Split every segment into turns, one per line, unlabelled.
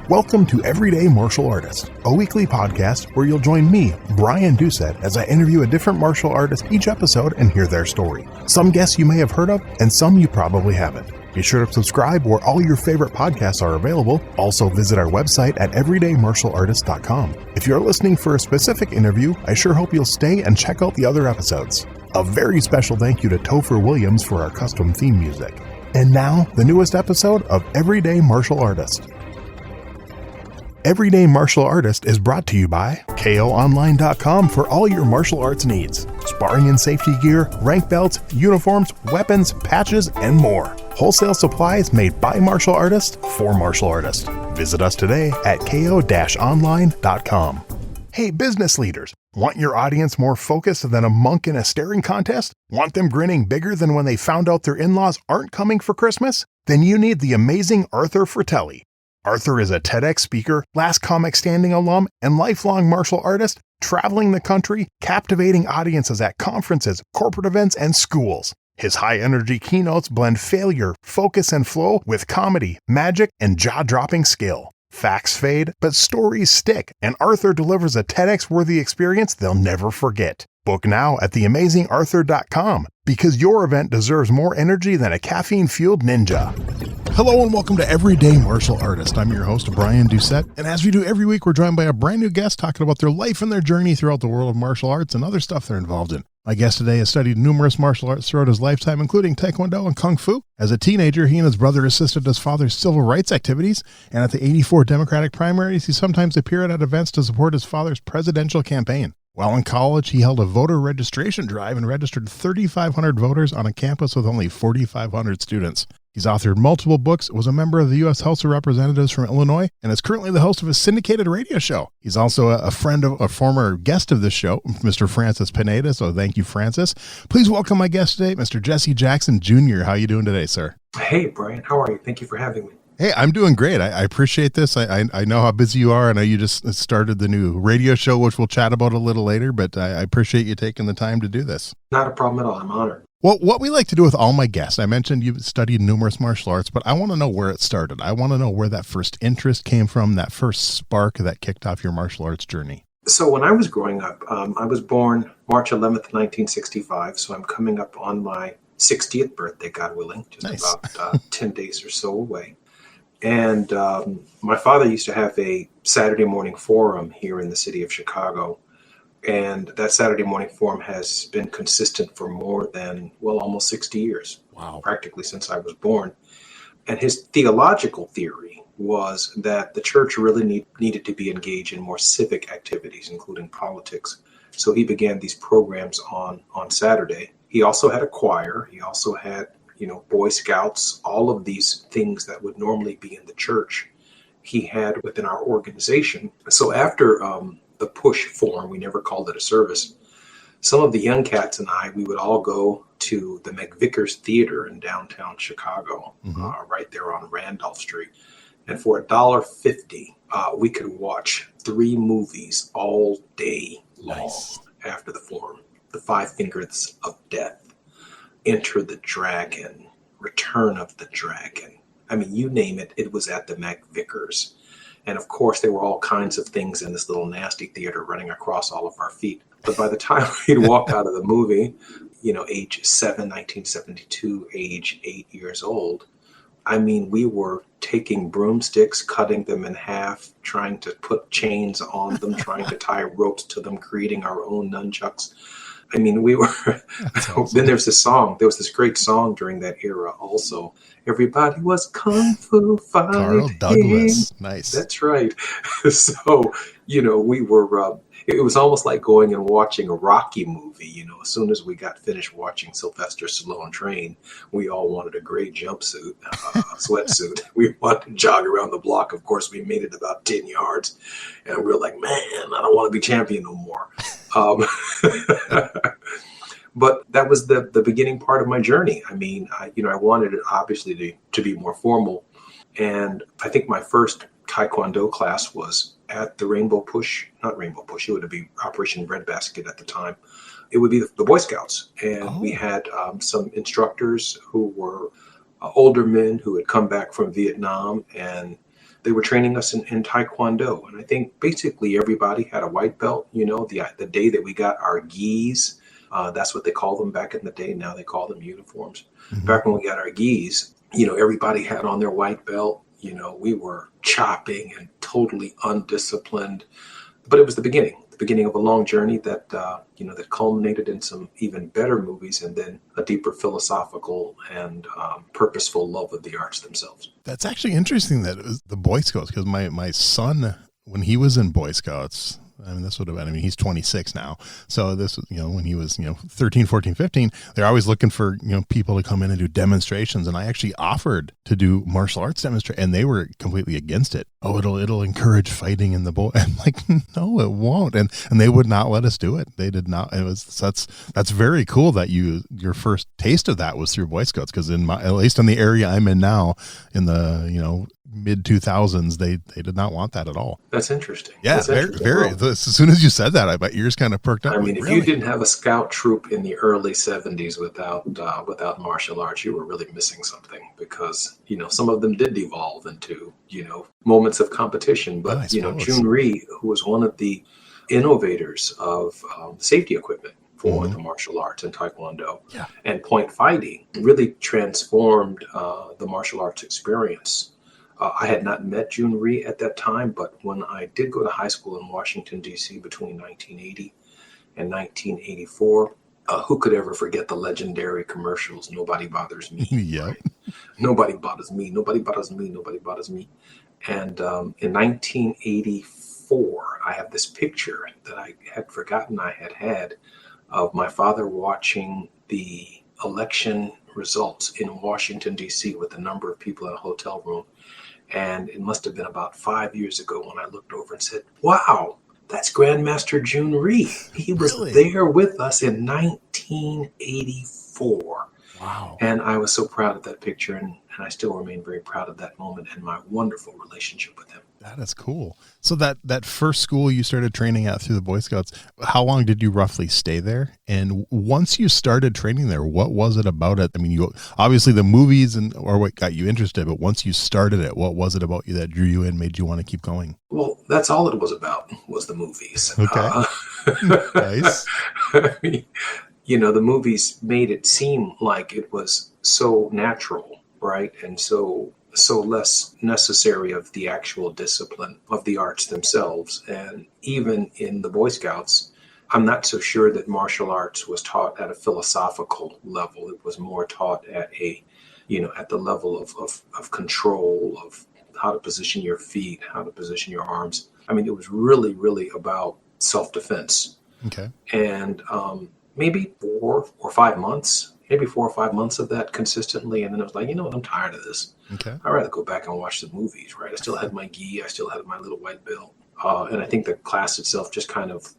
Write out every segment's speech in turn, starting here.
Welcome to Everyday Martial Artist, a weekly podcast where you'll join me, Brian Doucette, as I interview a different martial artist each episode and hear their story. Some guests you may have heard of, and some you probably haven't. Be sure to subscribe where all your favorite podcasts are available. Also visit our website at everydaymartialartist.com. If you're listening for a specific interview, I sure hope you'll stay and check out the other episodes. A very special thank you to Topher Williams for our custom theme music. And now, the newest episode of Everyday Martial Artist. Everyday Martial Artist is brought to you by KOOnline.com for all your martial arts needs. Sparring and safety gear, rank belts, uniforms, weapons, patches, and more. Wholesale supplies made by martial artists for martial artists. Visit us today at ko-online.com. Hey, business leaders, want your audience more focused than a monk in a staring contest? Want them grinning bigger than when they found out their in-laws aren't coming for Christmas? Then you need the amazing Arthur Fratelli. Arthur is a TEDx speaker, Last Comic Standing alum, and lifelong martial artist, traveling the country, captivating audiences at conferences, corporate events, and schools. His high-energy keynotes blend failure, focus, and flow with comedy, magic, and jaw-dropping skill. Facts fade, but stories stick, and Arthur delivers a TEDx-worthy experience they'll never forget. Book now at theamazingarthur.com, because your event deserves more energy than a caffeine-fueled ninja. Hello and welcome to Everyday Martial Artist. I'm your host, Brian Doucette, and as we do every week, we're joined by a brand new guest talking about their life and their journey throughout the world of martial arts and other stuff they're involved in. My guest today has studied numerous martial arts throughout his lifetime, including Taekwondo and Kung Fu. As a teenager, he and his brother assisted his father's civil rights activities, and at the '84 Democratic Primaries, he sometimes appeared at events to support his father's presidential campaign. While in college, he held a voter registration drive and registered 3,500 voters on a campus with only 4,500 students. He's authored multiple books, was a member of the U.S. House of Representatives from Illinois, and is currently the host of a syndicated radio show. He's also a friend of a former guest of this show, Mr. Francis Pineda, so thank you, Francis. Please welcome my guest today, Mr. Jesse Jackson Jr. How are you doing today, sir?
Hey, Brian. How are you? Thank you for having me.
Hey, I'm doing great. I appreciate this. I know how busy you are. I know you just started the new radio show, which we'll chat about a little later, but I appreciate you taking the time to do this.
Not a problem at all. I'm honored.
Well, what we like to do with all my guests, I mentioned you've studied numerous martial arts, but I want to know where it started. I want to know where that first interest came from, that first spark that kicked off your martial arts journey.
So when I was growing up, I was born March 11th, 1965, so I'm coming up on my 60th birthday, God willing, just
Nice.
about 10 days or so away. And my father used to have a Saturday morning forum here in the city of Chicago. And that Saturday morning forum has been consistent for more than, almost 60 years.
Wow.
Practically since I was born. And his theological theory was that the church really needed to be engaged in more civic activities, including politics. So he began these programs on Saturday. He also had a choir. He also had, Boy Scouts, all of these things that would normally be in the church, he had within our organization. So after the push forum, we never called it a service, some of the young cats and I, we would all go to the McVickers Theater in downtown Chicago, right there on Randolph Street. And for $1.50, we could watch 3 movies all day long. After the forum. The 5 Fingers of Death, Enter the Dragon, Return of the Dragon. I mean, you name it, it was at the McVickers. And of course, there were all kinds of things in this little nasty theater running across all of our feet. But by the time we'd walk out of the movie, age 7, 1972, age 8 years old, I mean, we were taking broomsticks, cutting them in half, trying to put chains on them, trying to tie ropes to them, creating our own nunchucks. I mean, we were, awesome. Then there was this great song during that era also. Everybody was Kung Fu fighting.
Carl Douglas. Nice.
That's right. So, we were, it was almost like going and watching a Rocky movie. As soon as we got finished watching Sylvester Stallone train, we all wanted a gray jumpsuit, sweatsuit. We wanted to jog around the block. Of course, we made it about 10 yards. And we were like, man, I don't want to be champion no more. But that was the beginning part of my journey. I mean, I wanted it obviously to be more formal. And I think my first Taekwondo class was at the it would be Operation Breadbasket at the time. It would be the Boy Scouts. And we had some instructors who were older men who had come back from Vietnam. And they were training us in Taekwondo. And I think basically everybody had a white belt. The day that we got our gis, that's what they called them back in the day. Now they call them uniforms.
Mm-hmm.
Back when we got our gis, everybody had on their white belt. We were chopping and totally undisciplined, but it was the beginning of a long journey that that culminated in some even better movies, and then a deeper philosophical and purposeful love of the arts themselves.
That's actually interesting that it was the Boy Scouts, because my son, when he was in Boy Scouts, I mean, this would have been, he's 26 now. So this, when he was, 13, 14, 15, they're always looking for, people to come in and do demonstrations. And I actually offered to do martial arts demonstration, and they were completely against it. Oh, it'll encourage fighting in the boy. I'm like, no, it won't. And they would not let us do it. They did not. That's very cool that your first taste of that was through Boy Scouts. Cause at least in the area I'm in now, in the, mid 2000s, they did not want that at all.
That's interesting.
Yeah,
That's interesting.
very. As soon as you said that, my ears kind of perked up.
I mean,
like,
if you didn't have a scout troop in the early 70s without martial arts, you were really missing something, because some of them did devolve into moments of competition. But Jhoon Rhee, who was one of the innovators of safety equipment for the martial arts and Taekwondo and point fighting, really transformed the martial arts experience. I had not met Jhoon Rhee at that time, but when I did go to high school in Washington, D.C. between 1980 and 1984, who could ever forget the legendary commercials, "Nobody bothers me."
Yep.
Right? Nobody bothers me, nobody bothers me, nobody bothers me. And in 1984, I have this picture that I had forgotten I had of my father watching the election results in Washington, D.C. with a number of people in a hotel room. And it must have been about 5 years ago when I looked over and said, wow, that's Grandmaster Jhoon Rhee. He was there with us in 1984.
Wow.
And I was so proud of that picture, and I still remain very proud of that moment and my wonderful relationship with him.
That is cool. So that first school you started training at through the Boy Scouts, how long did you roughly stay there? And once you started training there, what was it about it? I mean, you obviously the movies or what got you interested, but once you started it, what was it about you that drew you in, made you want to keep going?
Well, that's all it was about, was the movies.
Okay. Nice.
I mean, the movies made it seem like it was so natural, right? And so less necessary of the actual discipline of the arts themselves. And even in the Boy Scouts, I'm not so sure that martial arts was taught at a philosophical level. It was more taught at at the level of control, of how to position your feet, how to position your arms. I mean, it was really, really about self-defense.
Okay.
And maybe 4 or 5 months of that consistently. And then I was like, I'm tired of this.
Okay.
I'd rather go back and watch the movies, right? I still had my gi, I still had my little white belt. And I think the class itself just kind of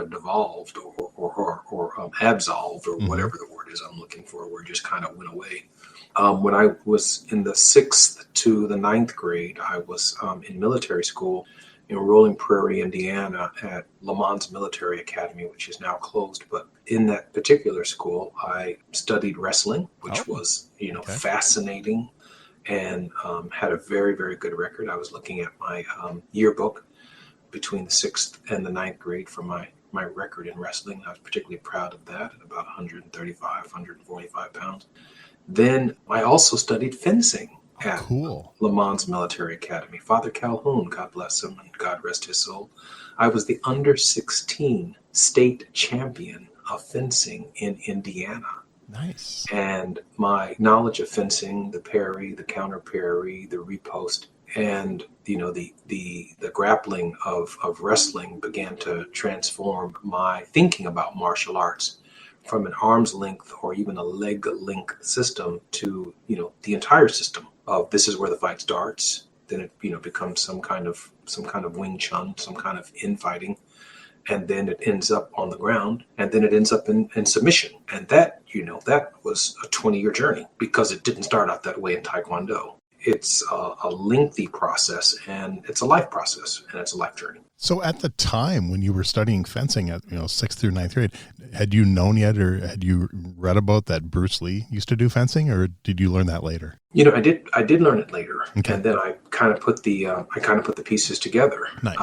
devolved or absolved, or whatever the word is I'm looking for, where it just kind of went away. When I was in the 6th to the 9th grade, I was in military school in Rolling Prairie, Indiana, at Lamont Military Academy, which is now closed. But in that particular school, I studied wrestling, which was, fascinating, and had a very, very good record. I was looking at my yearbook between the 6th and the 9th grade for my record in wrestling. I was particularly proud of that, at about 135, 145 pounds. Then I also studied fencing at Lamont Military Academy. Father Calhoun, God bless him and God rest his soul. I was the under 16 state champion of fencing in Indiana.
Nice.
And my knowledge of fencing, the parry, the counter parry, the riposte, and the grappling of wrestling began to transform my thinking about martial arts from an arm's length or even a leg length system to the entire system of this is where the fight starts. Then it becomes some kind of Wing Chun, some kind of infighting, and then it ends up on the ground, and then it ends up in submission. And that was a 20-year journey, because it didn't start out that way in Taekwondo. it's a lengthy process, and it's a life process, and it's a life journey.
So at the time when you were studying fencing at 6th through 9th grade, had you known yet, or had you read about that Bruce Lee used to do fencing, or did you learn that later?
I did learn it later, okay. And then I kind of put the pieces together.
Nice.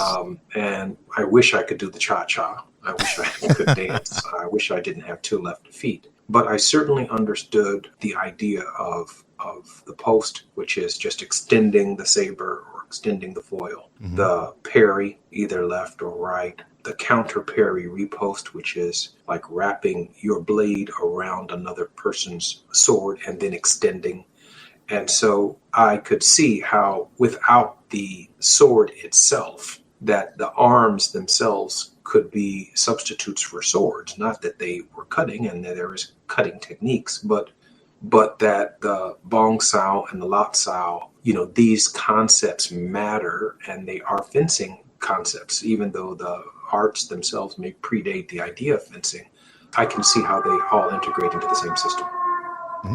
And I wish I could do the cha-cha. I wish I could dance. I wish I didn't have two left feet. But I certainly understood the idea of the post, which is just extending the saber or extending the foil. Mm-hmm. The parry, either left or right. The counter parry riposte, which is like wrapping your blade around another person's sword and then extending. And so I could see how without the sword itself, that the arms themselves could be substitutes for swords. Not that they were cutting and there was cutting techniques, but that the bong sao and the lat sao, these concepts matter, and they are fencing concepts, even though the arts themselves may predate the idea of fencing. I can see how they all integrate into the same system.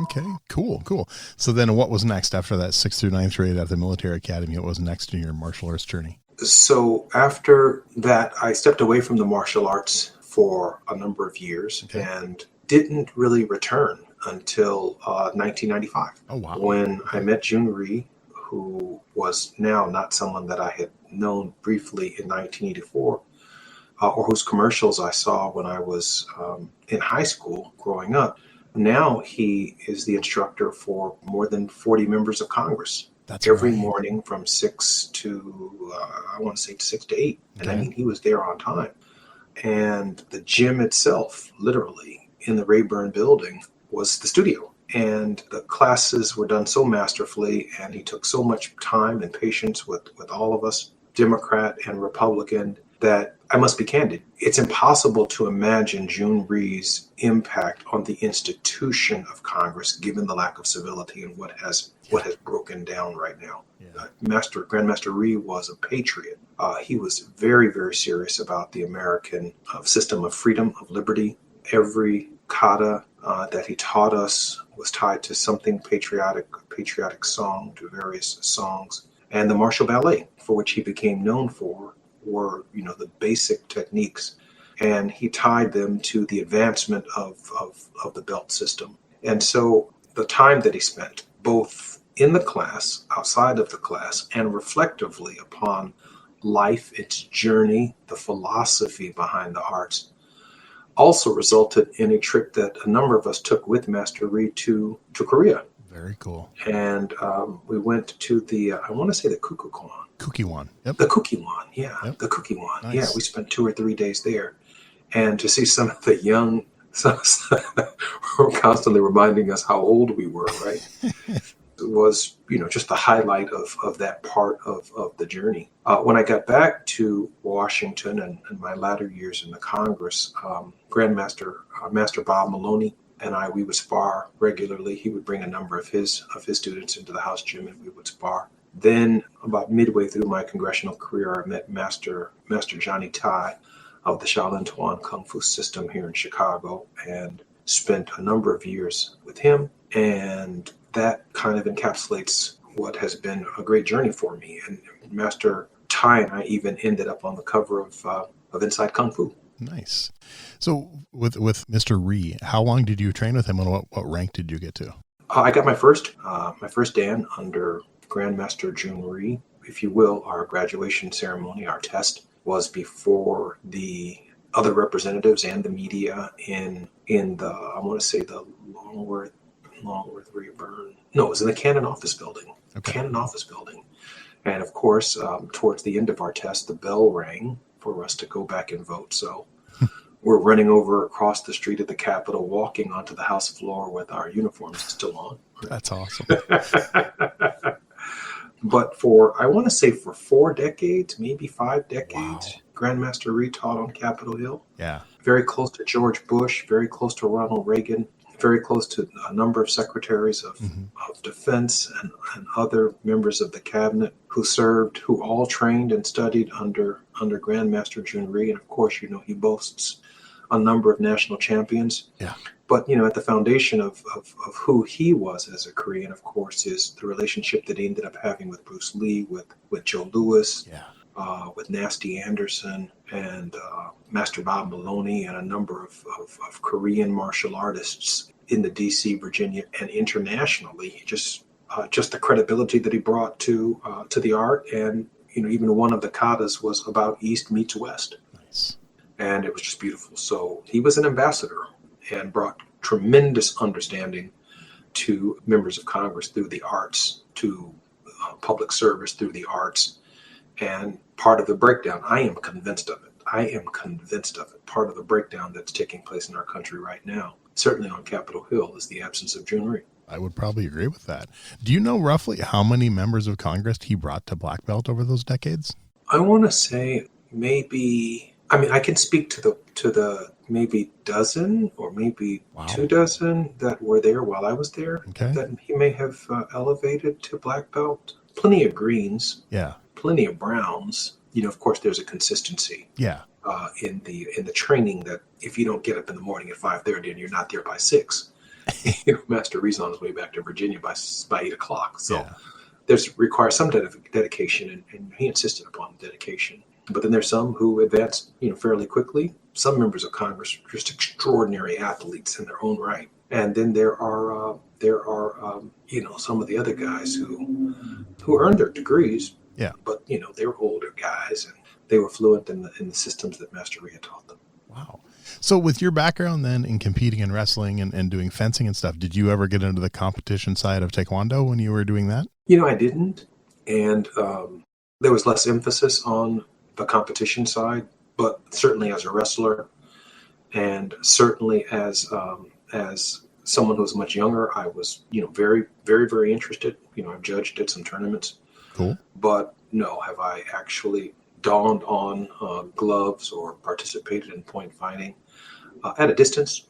Okay, cool. So then what was next after that 6th through 9th grade at the military academy? What was next in your martial arts journey?
So after that, I stepped away from the martial arts for a number of years, okay, and didn't really return until 1995.
Oh, wow.
When I met Rhee, who was now not someone that I had known briefly in 1984, or whose commercials I saw when I was in high school growing up. Now he is the instructor for more than 40 members of Congress.
That's
every
right.
morning from 6 to, 6 to 8. And okay. I mean, he was there on time. And the gym itself, literally, in the Rayburn building, was the studio. And the classes were done so masterfully, and he took so much time and patience with all of us, Democrat and Republican, that I must be candid. It's impossible to imagine Rhee's impact on the institution of Congress, given the lack of civility and what has broken down right now. Yeah. Grandmaster Rhee was a patriot. He was very, very serious about the American system of freedom, of liberty. Every kata that he taught us was tied to something patriotic song, to various songs. And the martial ballet, for which he became known for, were, the basic techniques. And he tied them to the advancement of the belt system. And so the time that he spent, both in the class, outside of the class, and reflectively upon life, its journey, the philosophy behind the arts, also resulted in a trip that a number of us took with Master Rhee to Korea.
Very cool.
And we went to the, I want to say the
Kukiwon. Yep.
The Kukiwon, yeah. Yep. The Kukiwon. Nice. Yeah, we spent 2 or 3 days there. And to see some of the young, were constantly reminding us how old we were, right? It was, just the highlight of that part of the journey. When I got back to Washington and my latter years in the Congress, Master Bob Maloney and we would spar regularly. He would bring a number of his students into the house gym, and we would spar. Then, about midway through my congressional career, I met Master Johnny Tai of the Shaolin Tuan Kung Fu system here in Chicago, and spent a number of years with him. And that kind of encapsulates what has been a great journey for me. And Master Tai and I even ended up on the cover of Inside Kung Fu.
Nice. So with Mr. Rhee, how long did you train with him, and what rank did you get to?
I got my first Dan under Grandmaster Rhee. If you will, our graduation ceremony, our test, was before the other representatives and the media in the, I want to say the Longworth Rayburn. No, it was in the Cannon office building. Okay. Cannon office building. And of course, towards the end of our test, the bell rang for us to go back and vote. So we're running over across the street of the Capitol, walking onto the House floor with our uniforms still on.
That's awesome.
But I want to say for 4 decades, maybe 5 decades, wow. Grandmaster Rhee taught on Capitol Hill.
Yeah.
Very close to George Bush, very close to Ronald Reagan, very close to a number of secretaries of defense and other members of the cabinet who all trained and studied under Grandmaster Rhee. And of course, he boasts a number of national champions.
Yeah.
But, at the foundation of who he was as a Korean, of course, is the relationship that he ended up having with Bruce Lee, with Joe Louis, with Nasty Anderson, and Master Bob Maloney, and a number of Korean martial artists in the D.C., Virginia, and internationally. Just the credibility that he brought to the art, and even one of the katas was about East meets West.
Nice.
And it was just beautiful. So he was an ambassador and brought tremendous understanding to members of Congress through the arts, to public service through the arts. And part of the breakdown, I am convinced of it. Part of the breakdown that's taking place in our country right now, certainly on Capitol Hill, is the absence of Jhoon Rhee.
I would probably agree with that. Do you know roughly how many members of Congress he brought to black belt over those decades?
I want to say maybe, I can speak to the maybe dozen or maybe 24 that were there while I was there, that he may have elevated to black belt. Plenty of greens, plenty of browns. Of course, there's a consistency in the training that if you don't get up in the morning at 5:30 and you're not there by 6, Master Rhee's on his way back to Virginia by 8 o'clock. So requires some dedication, and he insisted upon dedication. But then there's some who advanced, fairly quickly. Some members of Congress are just extraordinary athletes in their own right. And then there are some of the other guys who earned their degrees.
Yeah.
But they were older guys, and they were fluent in the systems that Master Rhee had taught them.
Wow. So with your background then in competing in wrestling and doing fencing and stuff, did you ever get into the competition side of Taekwondo when you were doing that?
I didn't. And there was less emphasis on the competition side, but certainly as a wrestler, and certainly as someone who was much younger, I was, very, very, very interested. I've judged at some tournaments.
Cool.
But no, have I actually donned on gloves or participated in point fighting at a distance,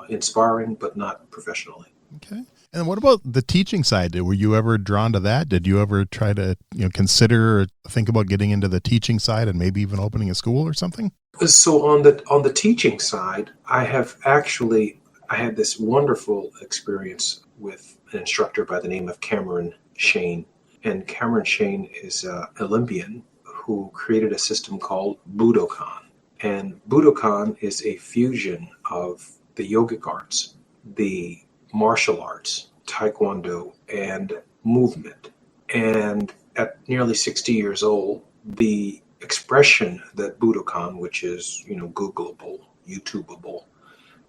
in sparring, but not professionally.
Okay. And what about the teaching side? Were you ever drawn to that? Did you ever try to consider or think about getting into the teaching side and maybe even opening a school or something?
So on the teaching side, I had this wonderful experience with an instructor by the name of Cameron Shane. And Cameron Shane is an Olympian who created a system called Budokan. And Budokan is a fusion of the yogic arts, the martial arts, Taekwondo, and movement. And at nearly 60 years old, the expression that Budokan, which is, Googleable, YouTubeable,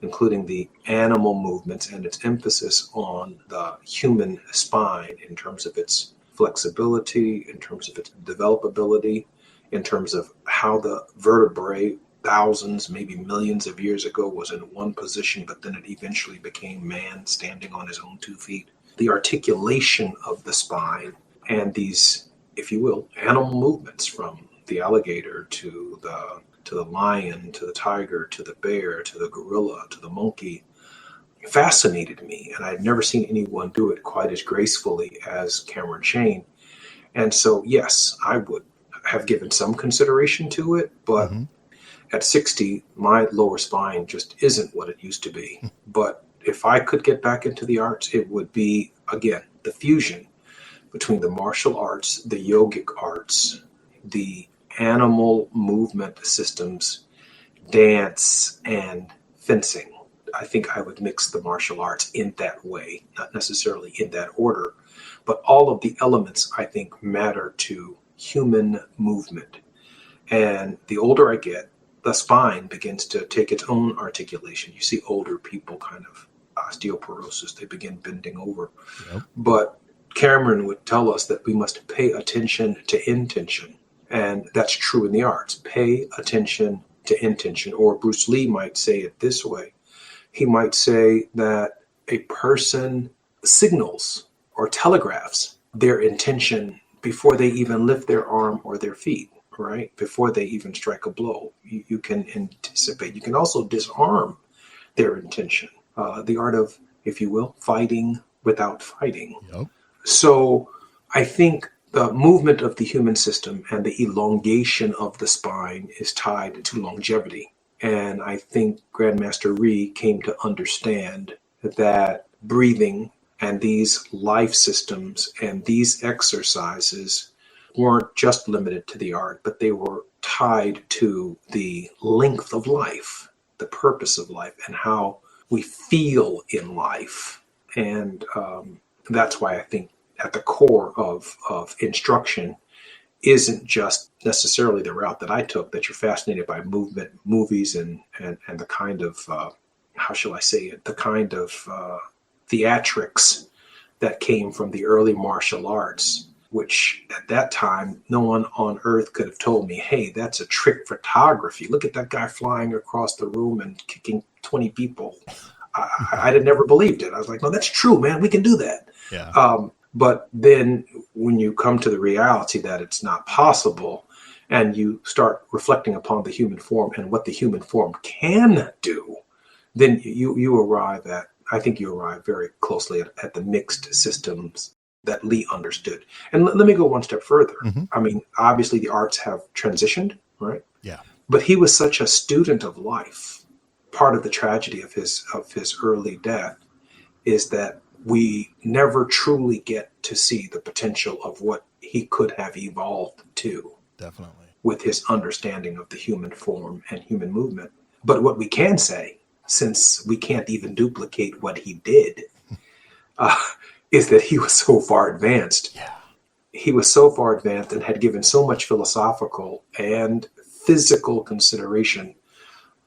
including the animal movements and its emphasis on the human spine in terms of its flexibility, in terms of its developability, in terms of how the vertebrae thousands, maybe millions of years ago was in one position, but then it eventually became man standing on his own 2 feet. The articulation of the spine and these, if you will, animal movements from the alligator to the lion, to the tiger, to the bear, to the gorilla, to the monkey, fascinated me. And I'd never seen anyone do it quite as gracefully as Cameron Shane. And so, yes, I would have given some consideration to it, but at 60, my lower spine just isn't what it used to be. But if I could get back into the arts, it would be, again, the fusion between the martial arts, the yogic arts, the animal movement systems, dance, and fencing. I think I would mix the martial arts in that way, not necessarily in that order, but all of the elements, I think, matter to human movement. And the older I get, the spine begins to take its own articulation. You see older people kind of osteoporosis, they begin bending over. Yep. But Cameron would tell us that we must pay attention to intention. And that's true in the arts. Pay attention to intention. Or Bruce Lee might say it this way. He might say that a person signals or telegraphs their intention before they even lift their arm or their feet. Right? Before they even strike a blow, you can anticipate. You can also disarm their intention. The art of, if you will, fighting without fighting. Yep. So I think the movement of the human system and the elongation of the spine is tied to longevity. And I think Grandmaster Rhee came to understand that breathing and these life systems and these exercises weren't just limited to the art, but they were tied to the length of life, the purpose of life, and how we feel in life. And that's why I think at the core of instruction isn't just necessarily the route that I took, that you're fascinated by movement, movies, and the kind of, how shall I say it, the kind of theatrics that came from the early martial arts, which at that time, no one on earth could have told me, hey, that's a trick photography. Look at that guy flying across the room and kicking 20 people. I'd have never believed it. I was like, no, that's true, man. We can do that.
Yeah.
But then when you come to the reality that it's not possible, and you start reflecting upon the human form and what the human form can do, then you arrive at, I think you arrive very closely at the mixed systems that Lee understood. And let me go one step further.
Mm-hmm.
I mean, obviously the arts have transitioned, right?
Yeah.
But he was such a student of life. Part of the tragedy of his early death is that we never truly get to see the potential of what he could have evolved to.
Definitely.
With his understanding of the human form and human movement. But what we can say, since we can't even duplicate what he did, is that he was so far advanced.
Yeah.
He was so far advanced and had given so much philosophical and physical consideration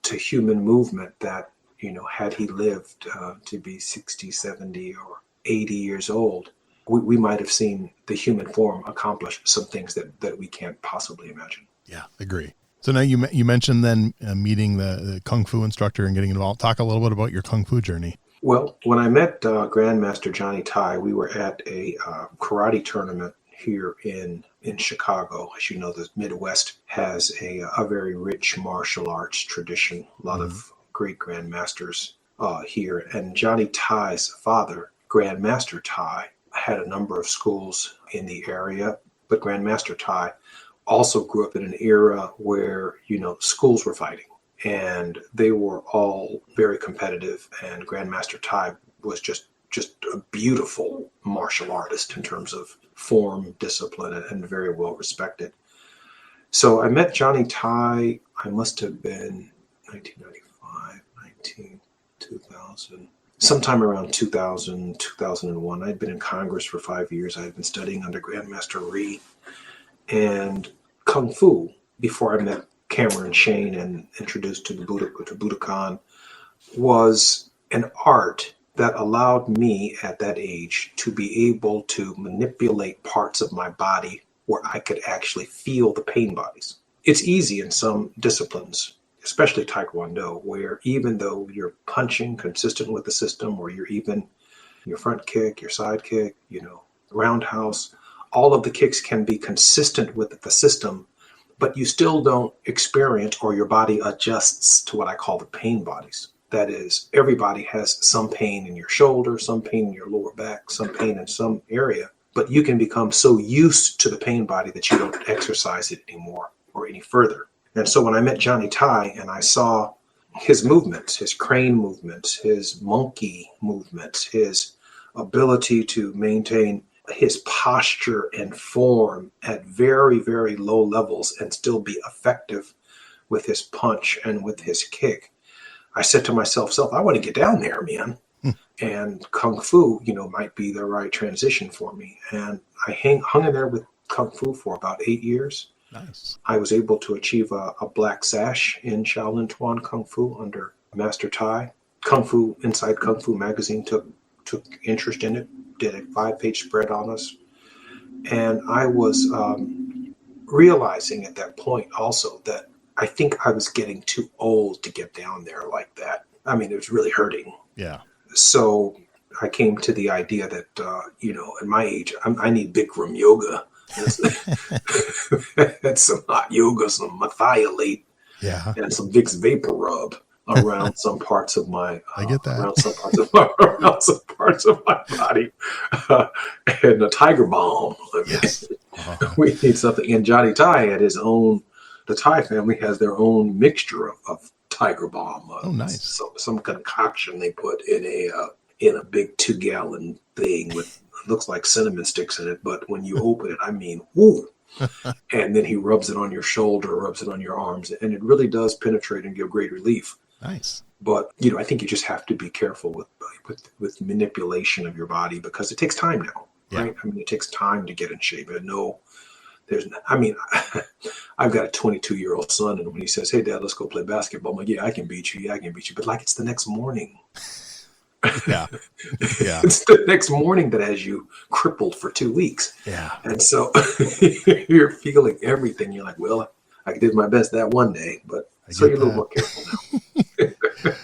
to human movement that, had he lived to be 60, 70, or 80 years old, we might have seen the human form accomplish some things that we can't possibly imagine.
Yeah, agree. So now you mentioned then meeting the Kung Fu instructor and getting involved. Talk a little bit about your Kung Fu journey.
Well, when I met Grandmaster Johnny Tai, we were at a karate tournament here in Chicago. As you know, the Midwest has a very rich martial arts tradition, a lot of great grandmasters here. And Johnny Tai's father, Grandmaster Tai, had a number of schools in the area, but Grandmaster Tai also grew up in an era where, schools were fighting, and they were all very competitive, and Grandmaster Tai was just a beautiful martial artist in terms of form, discipline, and very well respected. So I met Johnny Tai, I must have been 1995, 2000, sometime around 2000, 2001. I'd been in Congress for 5 years. I had been studying under Grandmaster Rhee. And Kung Fu, before I met Cameron Shane and introduced to Budokan, was an art that allowed me at that age to be able to manipulate parts of my body where I could actually feel the pain bodies. It's easy in some disciplines, especially Taekwondo, where even though you're punching consistent with the system, or you're even your front kick, your side kick, roundhouse, all of the kicks can be consistent with the system, but you still don't experience, or your body adjusts to what I call the pain bodies. That is, everybody has some pain in your shoulder, some pain in your lower back, some pain in some area, but you can become so used to the pain body that you don't exercise it anymore or any further. And so when I met Johnny Tai and I saw his movements, his crane movements, his monkey movements, his ability to maintain his posture and form at very, very low levels and still be effective with his punch and with his kick, I said to myself, I want to get down there, man. And Kung Fu, might be the right transition for me. And I hung in there with Kung Fu for about 8 years.
Nice.
I was able to achieve a black sash in Shaolin Tuan Kung Fu under Master Tai. Kung Fu, Inside Kung Fu magazine took interest in it, did a 5-page spread on us. And I was realizing at that point also that I think I was getting too old to get down there like that. I mean, it was really hurting.
Yeah.
So I came to the idea that, at my age, I need Bikram yoga. And some hot yoga, some methylate, and some Vicks Vapor Rub around some parts of my.
I get that.
around some parts of my body, and a Tiger Balm.
Yes.
We need something. And Johnny Tai had his own. The Tai family has their own mixture of Tiger Balm.
Oh, nice.
Some concoction they put in a big 2-gallon thing with looks like cinnamon sticks in it. But when you open it, I mean, woo! And then he rubs it on your shoulder, rubs it on your arms, and it really does penetrate and give great relief.
Nice.
But I think you just have to be careful with manipulation of your body because it takes time now, right? I mean, it takes time to get in shape. And I've got a 22-year-old son, and when he says, "Hey, Dad, let's go play basketball," I'm like, "Yeah, I can beat you. Yeah, I can beat you." But like, it's the next morning.
Yeah.
It's the next morning that has you crippled for 2 weeks.
Yeah.
And so you're feeling everything. You're like, well, I did my best that one day, but so you're a little more careful now.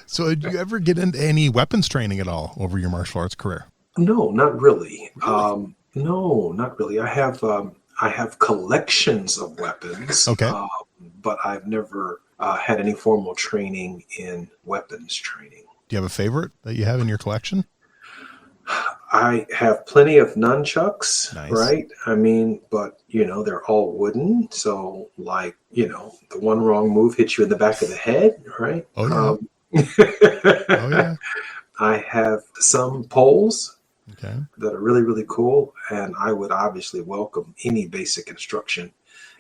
So did you ever get into any weapons training at all over your martial arts career?
No, not really. No, not really. I have collections of weapons.
Okay.
But I've never had any formal training in weapons training.
Do you have a favorite that you have in your collection?
I have plenty of nunchucks,
Nice.
right? I mean, but they're all wooden. So like, the one wrong move hits you in the back of the head, right?
Oh, yeah. Oh, yeah.
I have some poles
Okay.
that are really, really cool. And I would obviously welcome any basic instruction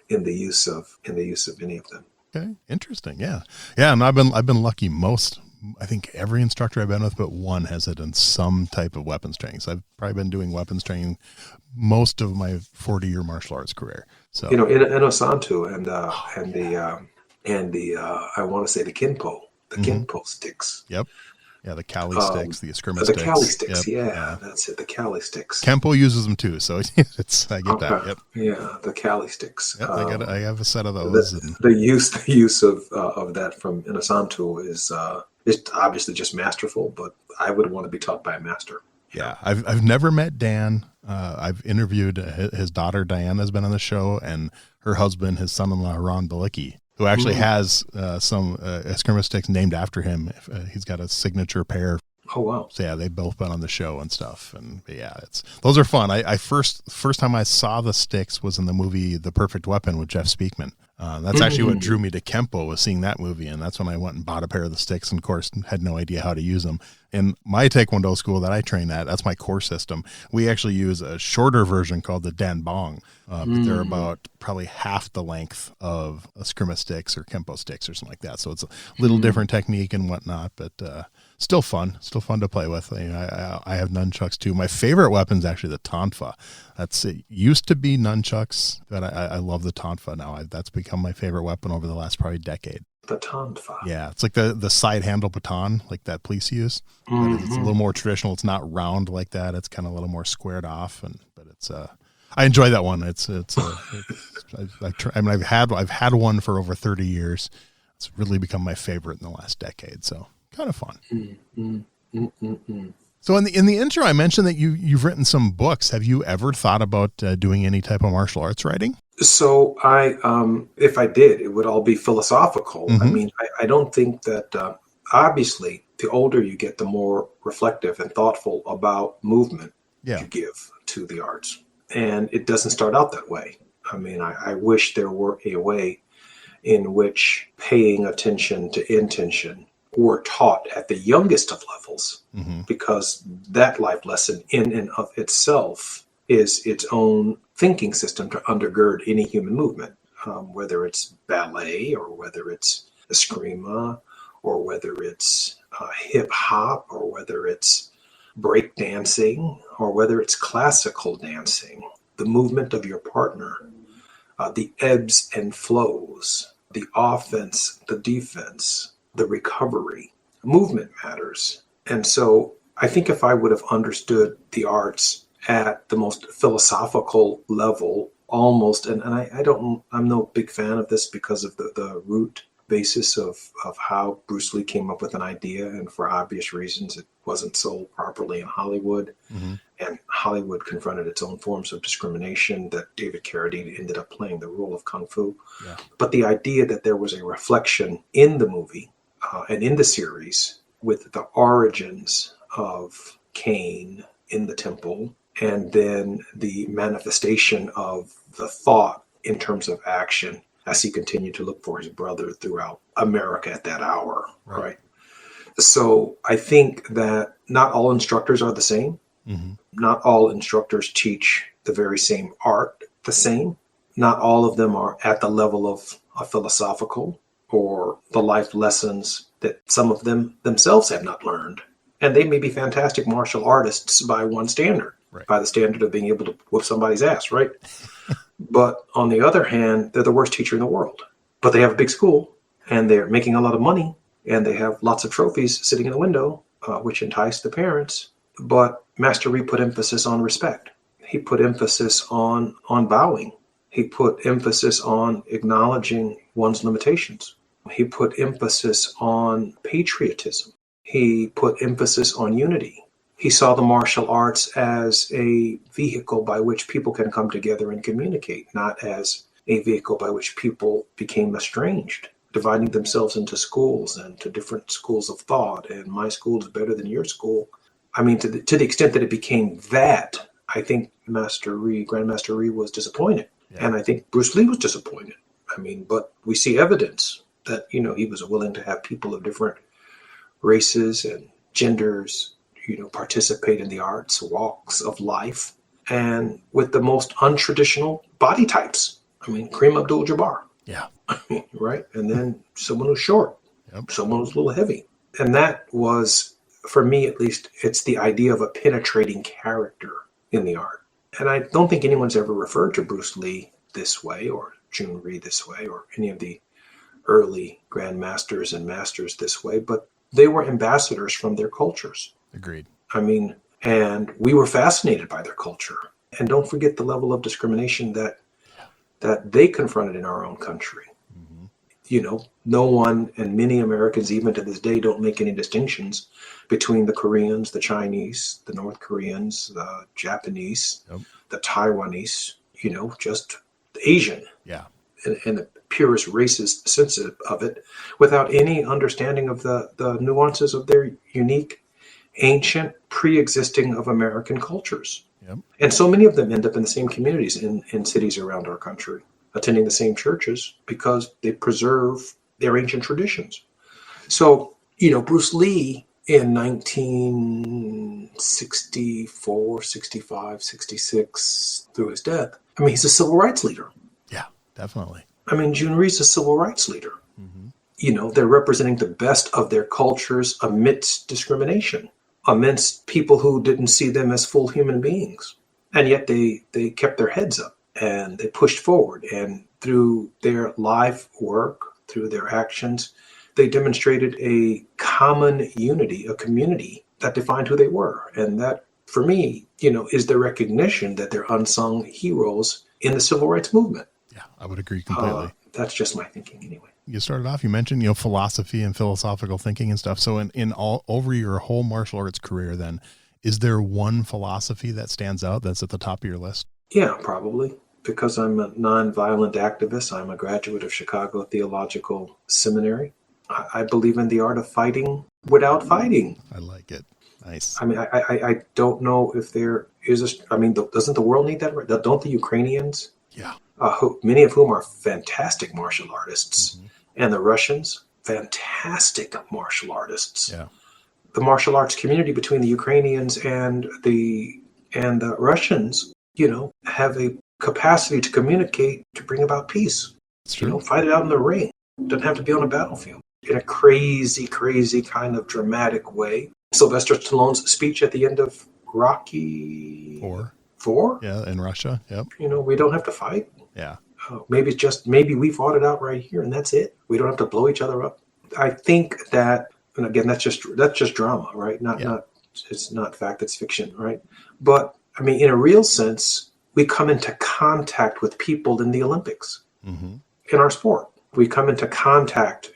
in the use of any of them.
Okay. Interesting. Yeah. Yeah. And I've been lucky. I think every instructor I've been with, but one has it in some type of weapons training. So I've probably been doing weapons training most of my 40-year martial arts career. So
in Osantu and the I want to say the Kinpo sticks.
Yep. Yeah, the Kali sticks, the Eskrima
the
sticks.
Kali sticks.
Yep.
Yeah, that's it. The Kali sticks.
Kempo uses them too, so I get that. Yep.
Yeah, the Kali sticks.
Yep, I have a set of those.
The use of that from Inasantu is obviously just masterful, but I would want to be taught by a master.
Yeah, I've never met Dan. I've interviewed his daughter Diana has been on the show, and her husband, his son-in-law Ron Balicki, who actually has some Eskrima sticks named after him. He's got a signature pair.
Oh wow!
So yeah, they've both been on the show and stuff, and yeah, those are fun. I first time I saw the sticks was in the movie The Perfect Weapon with Jeff Speakman. That's actually what drew me to Kempo, was seeing that movie, and that's when I went and bought a pair of the sticks, and of course had no idea how to use them. In my Taekwondo school that I train at, that's my core system. We actually use a shorter version called the Dan Bong. But they're about probably half the length of Eskrima sticks or Kempo sticks or something like that. So it's a little different technique and whatnot, but still fun to play with. I have nunchucks too. My favorite weapon is actually the tonfa. It used to be nunchucks, but I love the tonfa now. That's become my favorite weapon over the last probably decade.
The tonfa.
Yeah, it's like the side handle baton, like that police use. But it's a little more traditional. It's not round like that. It's kind of a little more squared off, but it's I enjoy that one. I've had one for over 30 years. It's really become my favorite in the last decade. So kind of fun. So in the intro, I mentioned that you've written some books. Have you ever thought about doing any type of martial arts writing?
So if I did, it would all be philosophical. I mean, I don't think that, obviously the older you get, the more reflective and thoughtful about movement you give to the arts. And it doesn't start out that way. I mean, I wish there were a way in which paying attention to intention were taught at the youngest of levels, because that life lesson in and of itself is its own thinking system to undergird any human movement, whether it's ballet or whether it's Eskrima or whether it's hip hop or whether it's break dancing or whether it's classical dancing. The movement of your partner, the ebbs and flows, the offense, the defense, the recovery, movement matters. And so I think if I would have understood the arts at the most philosophical level, almost, and I'm no big fan of this because of the root basis of how Bruce Lee came up with an idea, and for obvious reasons, it wasn't sold properly in Hollywood, and Hollywood confronted its own forms of discrimination that David Carradine ended up playing the role of Kung Fu. Yeah. But the idea that there was a reflection in the movie and in the series with the origins of Cain in the temple, and then the manifestation of the thought in terms of action as he continued to look for his brother throughout America at that hour,
Right.
right? So I think that not all instructors are the same.
Mm-hmm.
Not all instructors teach the very same art the same. Not all of them are at the level of a philosophical or the life lessons that some of them themselves have not learned. And they may be fantastic martial artists by one standard,
Right.
by the standard of being able to whoop somebody's ass, right? But on the other hand, they're the worst teacher in the world. But they have a big school, and they're making a lot of money, and they have lots of trophies sitting in the window, which entice the parents. But Master Rhee put emphasis on respect. He put emphasis on bowing. He put emphasis on acknowledging one's limitations. He put emphasis on patriotism. He put emphasis on unity. He saw the martial arts as a vehicle by which people can come together and communicate, not as a vehicle by which people became estranged, dividing themselves into schools and to different schools of thought. And my school is better than your school. I mean, to the extent that it became that, I think Grandmaster Rhee was disappointed. Yeah. And I think Bruce Lee was disappointed. I mean, but we see evidence that, he was willing to have people of different races and genders, participate in the arts, walks of life, and with the most untraditional body types. I mean, Kareem Abdul-Jabbar.
Yeah.
Right? And then someone who's short,
yep.
Someone who's a little heavy. And that was, for me at least, it's the idea of a penetrating character in the art. And I don't think anyone's ever referred to Bruce Lee this way, or Jhoon Rhee this way, or any of the early grandmasters and masters this way, but they were ambassadors from their cultures.
Agreed.
I mean, and we were fascinated by their culture. And don't forget the level of discrimination that they confronted in our own country. Mm-hmm. No one, and many Americans even to this day, don't make any distinctions between the Koreans, the Chinese, the North Koreans, the Japanese, yep. the Taiwanese, just the Asian.
Yeah.
In the purest racist sense of it, without any understanding of the nuances of their unique, ancient, pre-existing of American cultures. Yep. And so many of them end up in the same communities in cities around our country, attending the same churches because they preserve their ancient traditions. So, Bruce Lee in 1964, 65, 66, through his death, I mean, he's a civil rights leader.
Yeah, definitely.
I mean, Jhoon Rhee's a civil rights leader. Mm-hmm. They're representing the best of their cultures amidst discrimination, amidst people who didn't see them as full human beings. And yet they kept their heads up and they pushed forward. And through their life work, through their actions, they demonstrated a common unity, a community that defined who they were. And that, for me, is the recognition that they're unsung heroes in the civil rights movement.
Yeah, I would agree completely.
That's just my thinking anyway.
You started off, you mentioned, philosophy and philosophical thinking and stuff. So in all over your whole martial arts career, then, is there one philosophy that stands out that's at the top of your list?
Yeah, probably. Because I'm a nonviolent activist. I'm a graduate of Chicago Theological Seminary. I believe in the art of fighting without fighting.
I like it. Nice.
I mean, I don't know if there is doesn't the world need that? Don't the Ukrainians?
Yeah.
Many of whom are fantastic martial artists. Mm-hmm. And the Russians, fantastic martial artists.
Yeah.
The martial arts community between the Ukrainians and the Russians, have a capacity to communicate, to bring about peace.
It's true.
Fight it out in the ring. It doesn't have to be on a battlefield. In a crazy, crazy kind of dramatic way. Sylvester Stallone's speech at the end of Rocky Four?
Yeah, in Russia. Yep.
We don't have to fight.
Yeah.
Maybe we fought it out right here and that's it. We don't have to blow each other up. I think that, and again, that's just drama, right? It's not fact, it's fiction, right? But I mean, in a real sense, we come into contact with people in the Olympics, mm-hmm. in our sport. We come into contact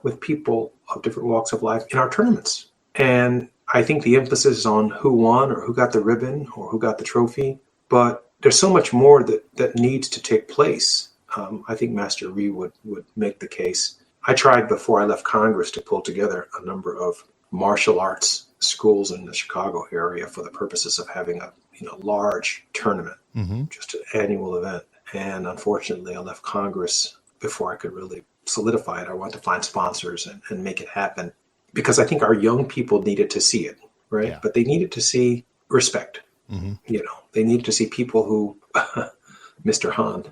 with people of different walks of life in our tournaments. And I think the emphasis is on who won or who got the ribbon or who got the trophy. But there's so much more that needs to take place. I think Master Rhee would make the case. I tried before I left Congress to pull together a number of martial arts schools in the Chicago area for the purposes of having a large tournament, mm-hmm. just an annual event. And unfortunately, I left Congress before I could really solidify it. I wanted to find sponsors and make it happen, because I think our young people needed to see it, right?
Yeah.
But they needed to see respect. You know, they needed to see people who, Mr. Han,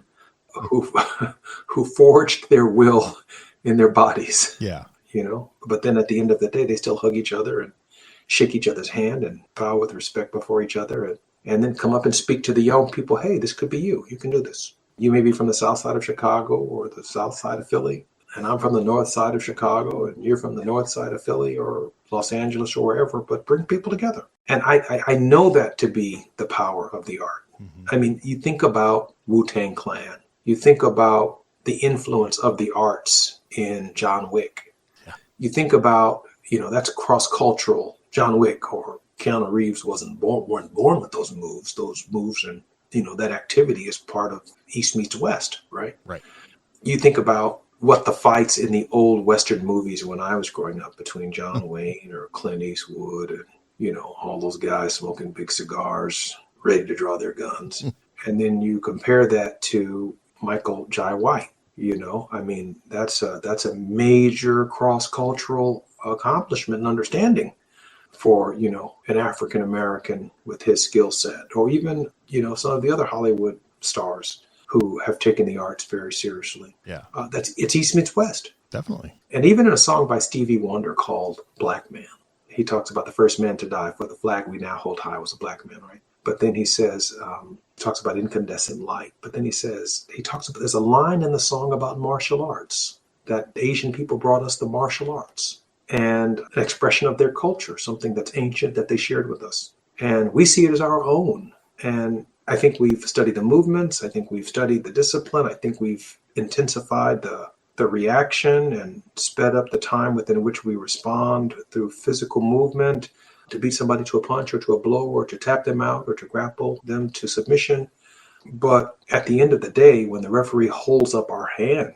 who forged their will in their bodies.
Yeah.
You know, but then at the end of the day, they still hug each other and shake each other's hand and bow with respect before each other, and then come up and speak to the young people. Hey, this could be you. You can do this. You may be from the south side of Chicago or the south side of Philly, and I'm from the north side of Chicago, and you're from the north side of Philly or Los Angeles or wherever, but bring people together. And I know that to be the power of the art. I mean, you think about Wu-Tang Clan. You think about the influence of the arts in John Wick. You think about, you know, that's cross-cultural. John Wick or Keanu Reeves weren't born with those moves, and, you know, that activity is part of East meets West, right?
Right.
You think about what the fights in the old Western movies when I was growing up between John Wayne or Clint Eastwood and, you know, all those guys smoking big cigars, ready to draw their guns. And then you compare that to Michael Jai White. You know, I mean, that's a major cross-cultural accomplishment and understanding for, you know, an African American with his skill set, or even, you know, some of the other Hollywood stars who have taken the arts very seriously.
Yeah.
It's East meets West.
Definitely.
And even in a song by Stevie Wonder called Black Man, he talks about the first man to die for the flag we now hold high was a black man, right? But then he says, talks about incandescent light. But then he talks about, there's a line in the song about martial arts, that Asian people brought us the martial arts and an expression of their culture, something that's ancient that they shared with us. And we see it as our own. And I think we've studied the movements. I think we've studied the discipline. I think we've intensified the reaction and sped up the time within which we respond through physical movement, to beat somebody to a punch or to a blow or to tap them out or to grapple them to submission. But at the end of the day, when the referee holds up our hand,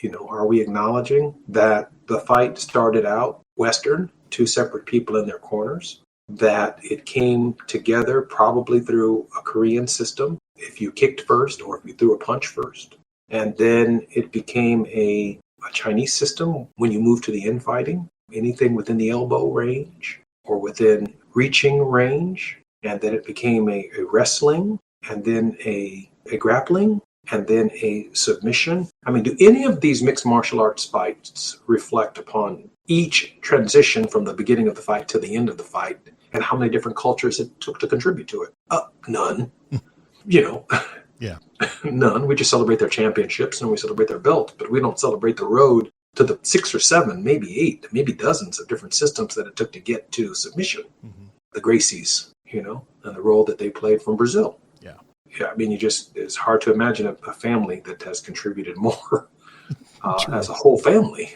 you know, are we acknowledging that the fight started out Western, two separate people in their corners, that it came together probably through a Korean system, if you kicked first or if you threw a punch first, and then it became a Chinese system when you moved to the infighting, anything within the elbow range or within reaching range, and then it became a wrestling, and then a grappling, and then a submission. I mean, do any of these mixed martial arts fights reflect upon each transition from the beginning of the fight to the end of the fight, and how many different cultures it took to contribute to it? None. You know,
Yeah.
None. We just celebrate their championships and we celebrate their belts, but we don't celebrate the road to the 6 or 7, maybe 8, maybe dozens of different systems that it took to get to submission. The Gracies, you know, and the role that they played from Brazil.
Yeah.
Yeah, I mean, it's hard to imagine a family that has contributed more as a whole family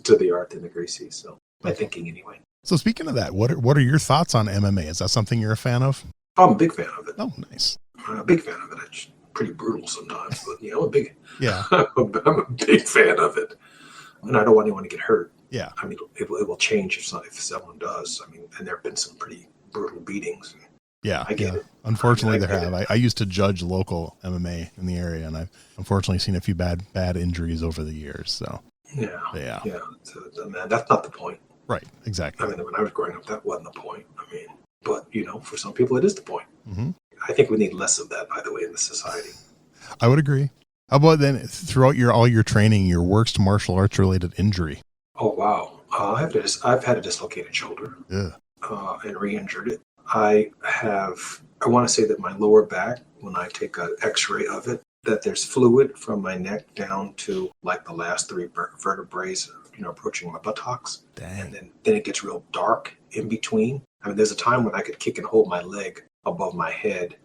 to the art than the Gracies. So, my thinking anyway.
So speaking of that, what are your thoughts on MMA? Is that something you're a fan of?
I'm a big fan of it.
Oh, nice.
I'm a big fan of it. It's pretty brutal sometimes, but, you know,
Yeah.
I'm a big fan of it. And I don't want anyone to get hurt.
Yeah.
I mean, it will change if someone does. I mean, and there have been some pretty brutal beatings.
Yeah.
I get it.
Unfortunately,
I
there
get
have. I used to judge local MMA in the area, and I've unfortunately seen a few bad injuries over the years. So
Yeah. So, man, that's not the point.
Right. Exactly.
I mean, when I was growing up, that wasn't the point. I mean, but, you know, for some people, it is the point.
Mm-hmm.
I think we need less of that, by the way, in the society.
I would agree. How about then throughout all your training, your worst martial arts related injury?
Oh, wow. I've had a dislocated shoulder.
Yeah.
And re-injured it. I want to say that my lower back, when I take an x-ray of it, that there's fluid from my neck down to like the last 3 vertebrae, you know, approaching my buttocks.
Dang.
And then it gets real dark in between. I mean, there's a time when I could kick and hold my leg above my head,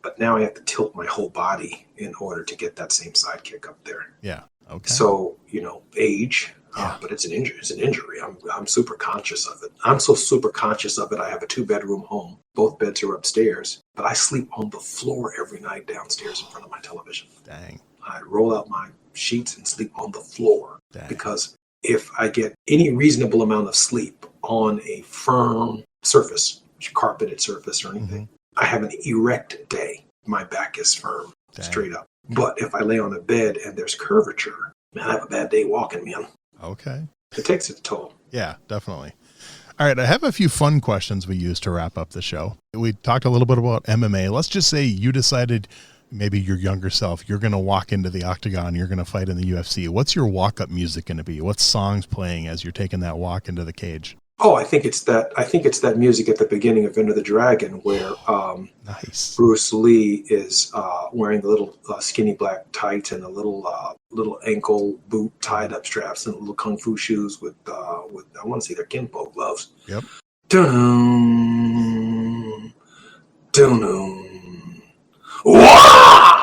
but now I have to tilt my whole body in order to get that same side kick up there.
Yeah. Okay.
So, you know, age, but it's an injury. It's an injury. I'm super conscious of it. I'm so super conscious of it. I have a 2-bedroom home. Both beds are upstairs, but I sleep on the floor every night downstairs in front of my television.
Dang.
I roll out my sheets and sleep on the floor.
Dang.
Because if I get any reasonable amount of sleep on a firm surface, carpeted surface or anything, I have an erect day. My back is firm, straight up. But if I lay on a bed and there's curvature, man, I have a bad day walking, man.
Okay.
It takes its toll.
Yeah, definitely. All right, I have a few fun questions we use to wrap up the show. We talked a little bit about MMA. Let's just say you decided, maybe your younger self, you're going to walk into the octagon, you're going to fight in the UFC. What's your walk-up music going to be? What song's playing as you're taking that walk into the cage?
Oh, I think it's that music at the beginning of Enter the Dragon where
Nice.
Bruce Lee is wearing the little skinny black tights and the little ankle boot tied up straps and little kung fu shoes with I want to say they're Kenpo gloves.
Yep.
Dun dun. Wah!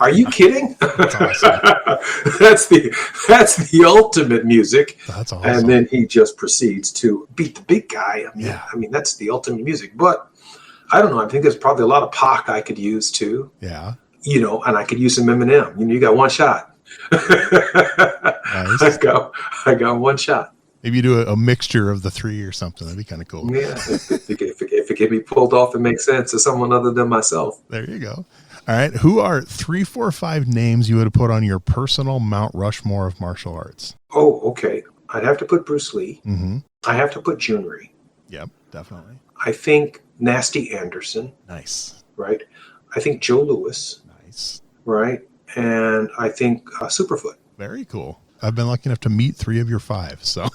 Are you kidding?
That's awesome.
that's the ultimate music.
That's awesome.
And then he just proceeds to beat the big guy. I mean, that's the ultimate music. But I don't know. I think there's probably a lot of Pac I could use too.
Yeah.
And I could use some Eminem. You got one shot.
Nice.
I got one shot.
Maybe you do a mixture of the three or something. That'd be kind of cool.
Yeah. If it can be pulled off and make sense to someone other than myself.
There you go. All right. Who are 3, 4, 5 names you would put on your personal Mount Rushmore of martial arts?
Oh, okay. I'd have to put Bruce Lee.
Mm-hmm.
I have to put Jhoon.
Yep, definitely.
I think Nasty Anderson.
Nice.
Right. I think Joe Louis.
Nice.
Right. And I think Superfoot.
Very cool. I've been lucky enough to meet 3 of your 5. So.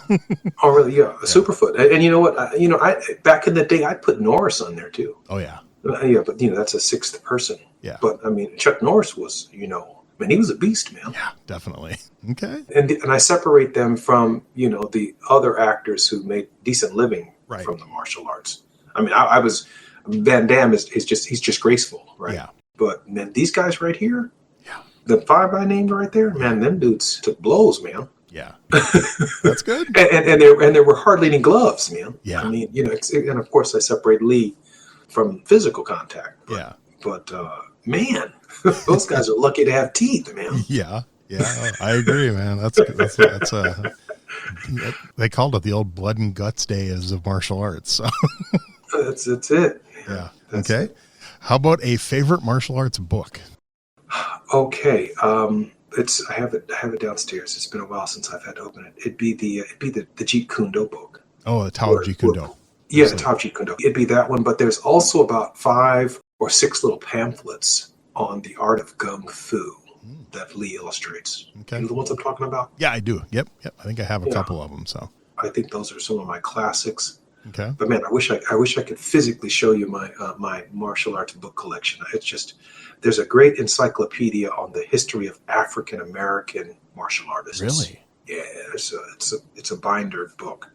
Oh, really? Yeah. Superfoot. And you know what? I back in the day, I'd put Norris on there too.
Oh, yeah.
Yeah, but that's a 6th person.
Yeah.
But I mean, Chuck Norris was, he was a beast, man.
Yeah, definitely. Okay.
And I separate them from, the other actors who made decent living from the martial arts. I mean, Van Damme he's just graceful, right?
Yeah.
But man, these guys right here,
yeah,
the 5 I named right there, man, them dudes took blows, man.
Yeah. That's good.
and there were hardly any gloves, man.
Yeah.
I mean, and of course I separate Lee from physical contact. But man, those guys are lucky to have teeth, man.
Yeah. Yeah. I agree, man. That's they called it the old blood and guts days of martial arts. So.
That's it.
Yeah. Okay. How about a favorite martial arts book?
Okay. I have it downstairs. It's been a while since I've had to open it. It'd be the Jeet Kune Do book.
Oh, the Tao Jeet Kune Do.
Yeah, the Tao Jeet Kune Do. It'd be that one, but there's also about 5 or 6 little pamphlets on the art of Kung Fu that Lee illustrates.
Okay.
You know the ones I'm talking about?
Yeah, I do. Yep. I think I have a couple of them. So
I think those are some of my classics.
Okay.
But man, I wish I could physically show you my my martial arts book collection. It's just there's a great encyclopedia on the history of African American martial artists.
Really?
Yeah, it's a binder book.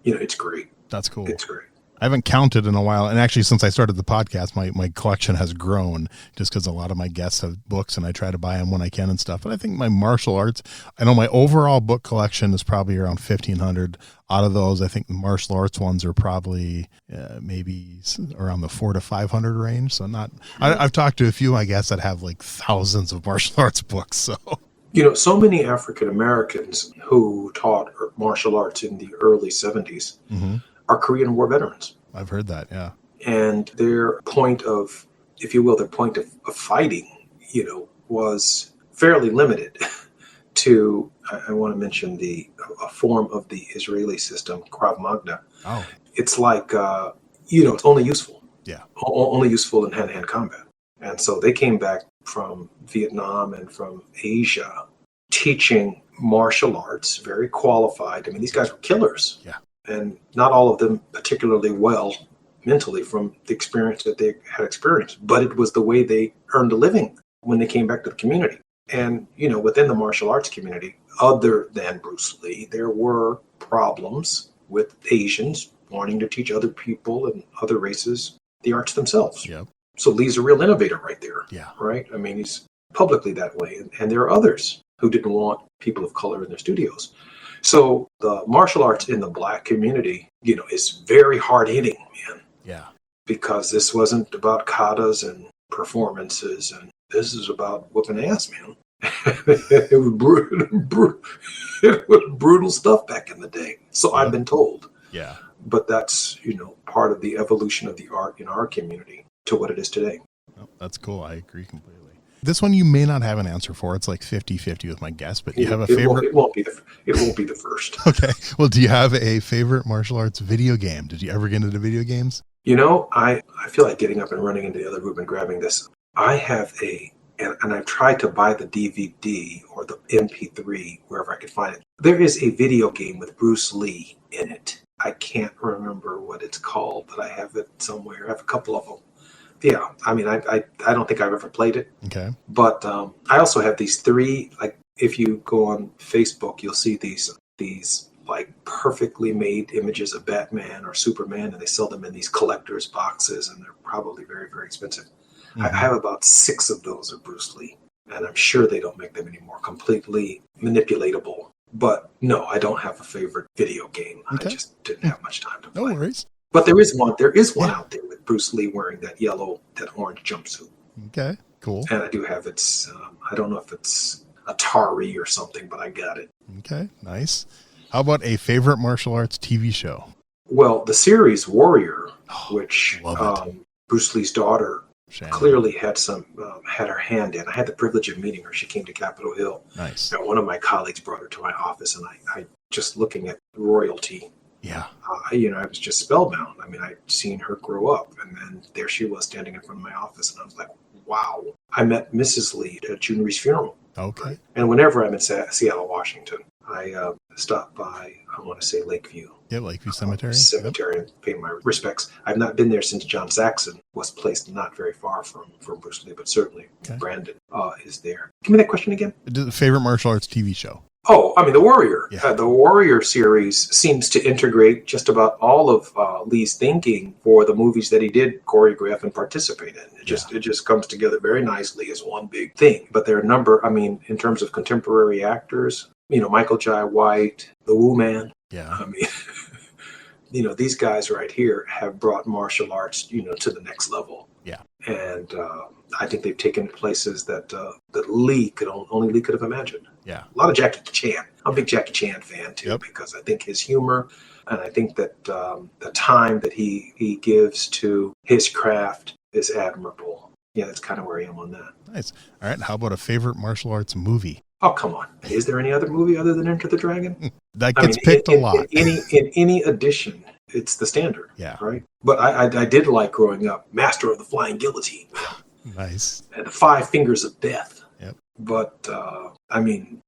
It's great.
That's cool.
It's great.
I haven't counted in a while, and actually since I started the podcast, my collection has grown just because a lot of my guests have books and I try to buy them when I can and stuff. But I think my martial arts, I know my overall book collection is probably around 1,500. Out of those, I think the martial arts ones are probably maybe around the 400 to 500 range. So I've talked to a few, I guess, that have like thousands of martial arts books. So.
So many African Americans who taught martial arts in the early 70s are Korean War veterans.
I've heard that, yeah.
And their point of, if you will, fighting, was fairly limited to, I want to mention a form of the Israeli system, Krav Maga.
Oh.
It's like, it's only useful.
Yeah.
Only useful in hand-to-hand combat. And so they came back from Vietnam and from Asia teaching martial arts, very qualified. I mean, these guys were killers.
Yeah.
And not all of them particularly well mentally from the experience that they had experienced, but it was the way they earned a living when they came back to the community. And, within the martial arts community, other than Bruce Lee, there were problems with Asians wanting to teach other people and other races the arts themselves.
Yep.
So Lee's a real innovator right there.
Yeah.
Right? I mean, he's publicly that way. And there are others who didn't want people of color in their studios. So the martial arts in the Black community, is very hard hitting, man.
Yeah.
Because this wasn't about katas and performances, and this is about whooping ass, man. It was brutal stuff back in the day. So I've been told.
Yeah.
But that's, part of the evolution of the art in our community to what it is today.
Oh, that's cool. I agree completely. This one you may not have an answer for. It's like 50-50 with my guess, but do you have a favorite?
It won't be the first.
Okay. Well, do you have a favorite martial arts video game? Did you ever get into video games?
I feel like getting up and running into the other room and grabbing this. I have and I've tried to buy the DVD or the MP3 wherever I could find it. There is a video game with Bruce Lee in it. I can't remember what it's called, but I have it somewhere. I have a couple of them. Yeah, I mean, I don't think I've ever played it.
Okay.
But I also have these three, like, if you go on Facebook, you'll see these like perfectly made images of Batman or Superman, and they sell them in these collector's boxes, and they're probably very, very expensive. I have about 6 of those of Bruce Lee, and I'm sure they don't make them anymore. Completely manipulatable. But no, I don't have a favorite video game. Okay. I just didn't have much time to play.
No worries.
But there is one out there with Bruce Lee wearing that orange jumpsuit.
Okay, cool.
And I do have its, I don't know if it's Atari or something, but I got it.
Okay, nice. How about a favorite martial arts TV show?
Well, the series Warrior, which Bruce Lee's daughter clearly had had her hand in. I had the privilege of meeting her. She came to Capitol Hill.
Nice.
And one of my colleagues brought her to my office, and I just looking at royalty.
Yeah.
I was just spellbound. I mean, I'd seen her grow up, and then there she was standing in front of my office, and I was like, wow. I met Mrs. Lee at Jhoon Rhee's funeral.
Okay.
And whenever I'm in Seattle, Washington, I stop by, I want to say Lakeview.
Yeah, Lakeview Cemetery.
And pay my respects. I've not been there since John Saxon was placed not very far from Bruce Lee, but certainly Brandon is there. Give me that question again.
Favorite martial arts TV show?
Oh, I mean, The Warrior.
Yeah.
The Warrior series seems to integrate just about all of Lee's thinking for the movies that he did choreograph and participate in. It just comes together very nicely as one big thing. But there are a number, I mean, in terms of contemporary actors, Michael Jai White, the Wu Man.
Yeah.
I mean, these guys right here have brought martial arts, to the next level.
Yeah.
And I think they've taken places that Lee only Lee could have imagined.
Yeah.
A lot of Jackie Chan. I'm a big Jackie Chan fan too, because I think his humor, and I think that the time that he gives to his craft is admirable. Yeah, that's kind of where I am on that.
Nice. All right. How about a favorite martial arts movie?
Oh, come on. Is there any other movie other than Enter the Dragon?
That gets picked a lot.
In any edition, it's the standard.
Yeah.
Right? But I did like growing up Master of the Flying Guillotine.
Nice.
And the Five Fingers of Death.
Yep.
But,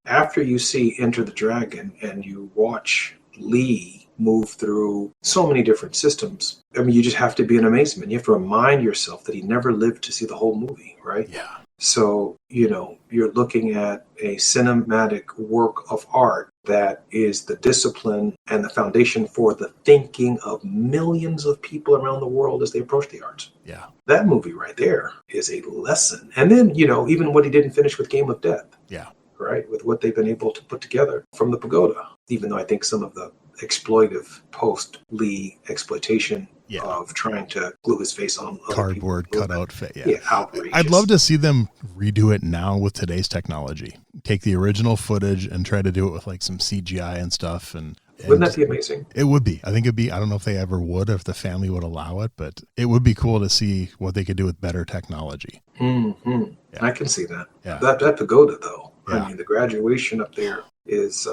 after you see Enter the Dragon and you watch Lee move through so many different systems, you just have to be in amazement. You have to remind yourself that he never lived to see the whole movie, right?
Yeah.
So, you're looking at a cinematic work of art that is the discipline and the foundation for the thinking of millions of people around the world as they approach the arts.
Yeah.
That movie right there is a lesson. And then, even what he didn't finish with Game of Death.
Yeah.
Right? With what they've been able to put together from the pagoda. Even though I think some of the exploitive post-Lee exploitation of trying to glue his face on
cardboard cutout face.
Yeah, outrageous.
I'd love to see them redo it now with today's technology. Take the original footage and try to do it with like some CGI and stuff. And
wouldn't that be amazing?
It would be. I think it'd be. I don't know if they ever would, if the family would allow it, but it would be cool to see what they could do with better technology.
Mm-hmm. Yeah. I can see that.
Yeah.
That pagoda, though.
Yeah.
The graduation up there is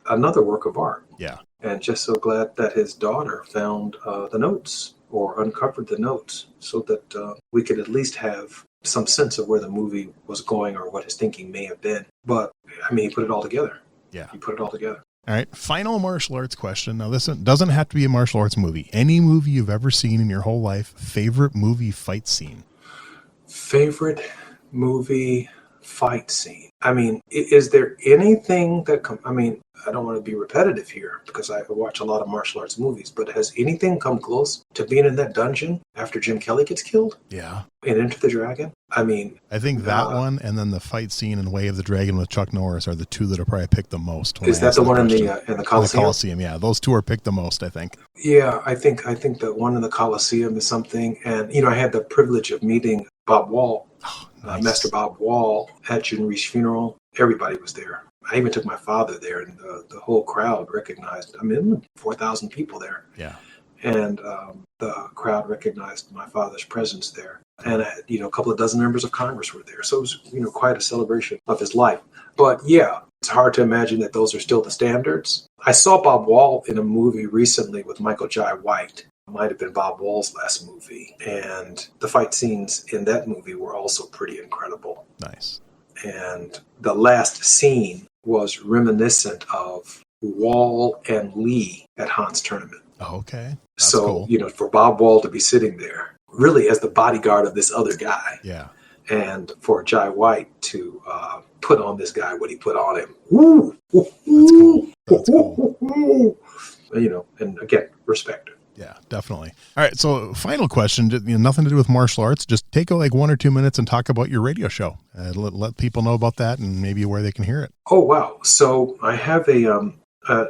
another work of art.
Yeah.
And just so glad that his daughter found the notes or uncovered the notes so that we could at least have some sense of where the movie was going or what his thinking may have been. But, he put it all together.
Yeah.
He put it all together.
All right. Final martial arts question. Now, this doesn't have to be a martial arts movie. Any movie you've ever seen in your whole life, favorite movie fight scene?
Favorite movie fight scene? Is there anything that I don't want to be repetitive here because I watch a lot of martial arts movies, but has anything come close to being in that dungeon after Jim Kelly gets killed?
Yeah.
And Enter the Dragon?
I think that one and then the fight scene in Way of the Dragon with Chuck Norris are the two that are probably picked the most.
Is that the one in the Coliseum?
The Coliseum, yeah. Those two are picked the most, I think.
Yeah, I think that one in the Coliseum is something. And, I had the privilege of meeting Bob Wall,
Nice.
Master Bob Wall at Jhoon Rhee's funeral. Everybody was there. I even took my father there, and the whole crowd recognized. 4,000 people there.
Yeah.
And the crowd recognized my father's presence there. And, a couple of dozen members of Congress were there. So it was, quite a celebration of his life. But yeah, it's hard to imagine that those are still the standards. I saw Bob Wall in a movie recently with Michael Jai White. It might have been Bob Wall's last movie. And the fight scenes in that movie were also pretty incredible.
Nice.
And the last scene was reminiscent of Wall and Lee at Han's tournament.
Oh, okay. That's
so,
cool.
For Bob Wall to be sitting there really as the bodyguard of this other guy.
Yeah.
And for Jai White to put on this guy what he put on him. Woo!
That's cool. That's cool.
And again, respect.
Yeah, definitely. All right. So final question, nothing to do with martial arts. Just take 1 or 2 minutes and talk about your radio show. Let people know about that and maybe where they can hear it.
Oh, wow. So I have a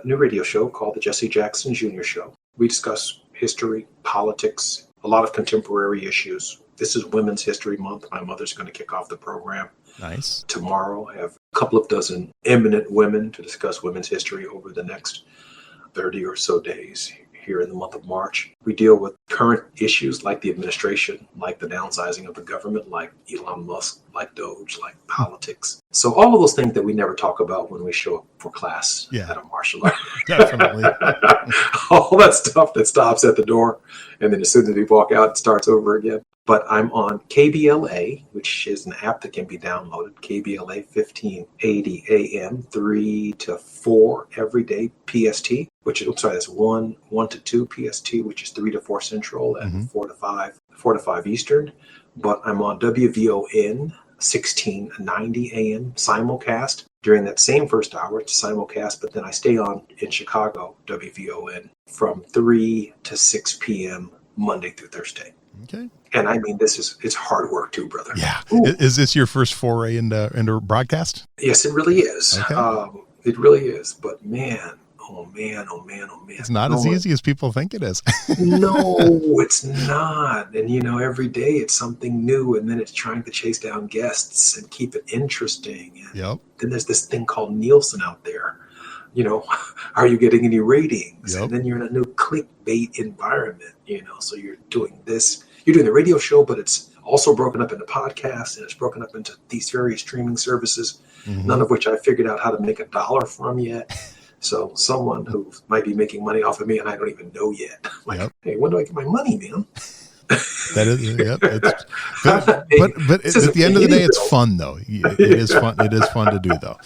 new radio show called the Jesse Jackson Jr. Show. We discuss history, politics, a lot of contemporary issues. This is Women's History Month. My mother's going to kick off the program.
Nice.
Tomorrow, I have a couple of dozen eminent women to discuss women's history over the next 30 or so days here in the month of March. We deal with current issues like the administration, like the downsizing of the government, like Elon Musk, like Doge, like politics. So all of those things that we never talk about when we show up for class at a martial art.
Definitely.
All that stuff that stops at the door, and then as soon as we walk out, it starts over again. But I'm on KBLA, which is an app that can be downloaded, KBLA 1580 AM, 3 to 4 every day PST, that's 1 to 2 PST, which is 3 to 4 Central, and 4 to 5 Eastern. But I'm on WVON 1690 AM simulcast. During that same first hour, it's simulcast, but then I stay on in Chicago, WVON, from 3 to 6 p.m. Monday through Thursday.
Okay.
And I mean, it's hard work too, brother.
Yeah. Ooh. Is this your first foray into broadcast?
Yes, it really is.
Okay.
It really is. But man.
It's not as easy as people think it is.
No, it's not. And, every day it's something new, and then it's trying to chase down guests and keep it interesting. And then there's this thing called Nielsen out there. Are you getting any ratings?
Yep.
And then you're in a new clickbait environment, so you're doing this. You're doing the radio show, but it's also broken up into podcasts, and it's broken up into these various streaming services, none of which I figured out how to make $1 from yet. So someone who might be making money off of me, and I don't even know yet. Hey, when do I get my money, man?
That is, but at the end of the day, it's fun though. It is fun. It is fun to do though.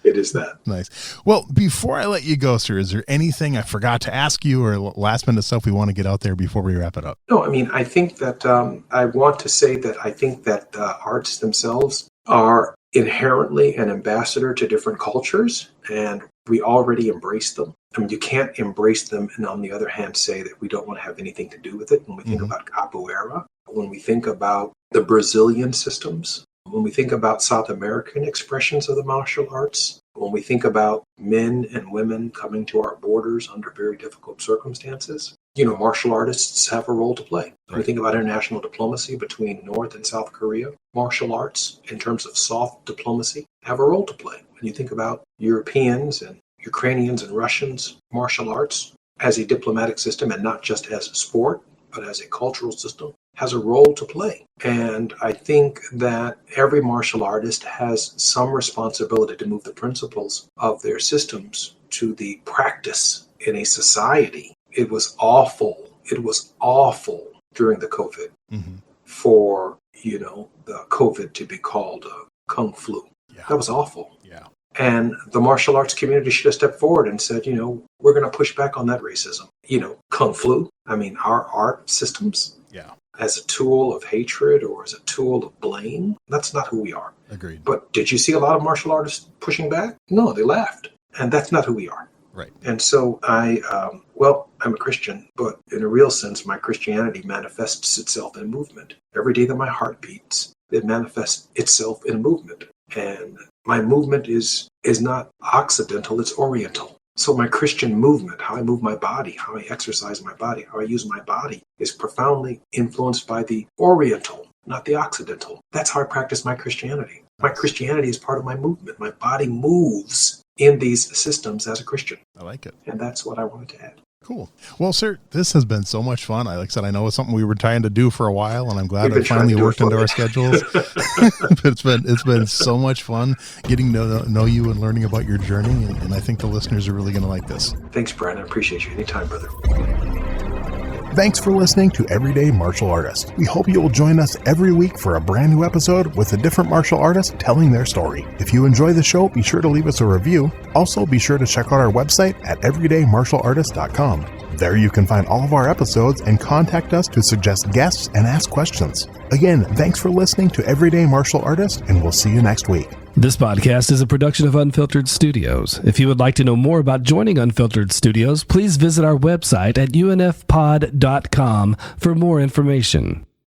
It is that.
Nice. Well, before I let you go, sir, is there anything I forgot to ask you or last minute stuff we want to get out there before we wrap it up?
No, I mean, I think that I want to say that I think that arts themselves are inherently an ambassador to different cultures, and we already embrace them. I mean, you can't embrace them and on the other hand say that we don't want to have anything to do with it. When we think about capoeira, when we think about the Brazilian systems, when we think about South American expressions of the martial arts, when we think about men and women coming to our borders under very difficult circumstances, martial artists have a role to play. When we think about international diplomacy between North and South Korea, martial arts, in terms of soft diplomacy, have a role to play. When you think about Europeans and Ukrainians and Russians, martial arts as a diplomatic system, and not just as a sport, but as a cultural system, has a role to play. And I think that every martial artist has some responsibility to move the principles of their systems to the practice in a society. It was awful. It was awful during the COVID for, the COVID to be called Kung Flu. Yeah. That was awful.
Yeah.
And the martial arts community should have stepped forward and said, we're going to push back on that racism. Kung Flu, I mean, our art systems as a tool of hatred or as a tool of blame, that's not who we are.
Agreed.
But did you see a lot of martial artists pushing back? No, they laughed. And that's not who we are.
Right.
And so I'm a Christian, but in a real sense, my Christianity manifests itself in movement. Every day that my heart beats, it manifests itself in movement. And my movement is not occidental, it's oriental. So my Christian movement, how I move my body, how I exercise my body, how I use my body, is profoundly influenced by the oriental, not the occidental. That's how I practice my Christianity. My Christianity is part of my movement. My body moves in these systems as a Christian.
I like it.
And that's what I wanted to add.
Cool. Well, sir, this has been so much fun. Like I said, I know it's something we were trying to do for a while, and I'm glad it finally worked into our schedules. But it's been so much fun getting to know you and learning about your journey, and I think the listeners are really going to like this.
Thanks, Brian. I appreciate you. Anytime, brother.
Thanks for listening to Everyday Martial Artist. We hope you will join us every week for a brand new episode with a different martial artist telling their story. If you enjoy the show, be sure to leave us a review. Also, be sure to check out our website at everydaymartialartist.com. There you can find all of our episodes and contact us to suggest guests and ask questions. Again, thanks for listening to Everyday Martial Artist, and we'll see you next week.
This podcast is a production of Unfiltered Studios. If you would like to know more about joining Unfiltered Studios, please visit our website at unfpod.com for more information.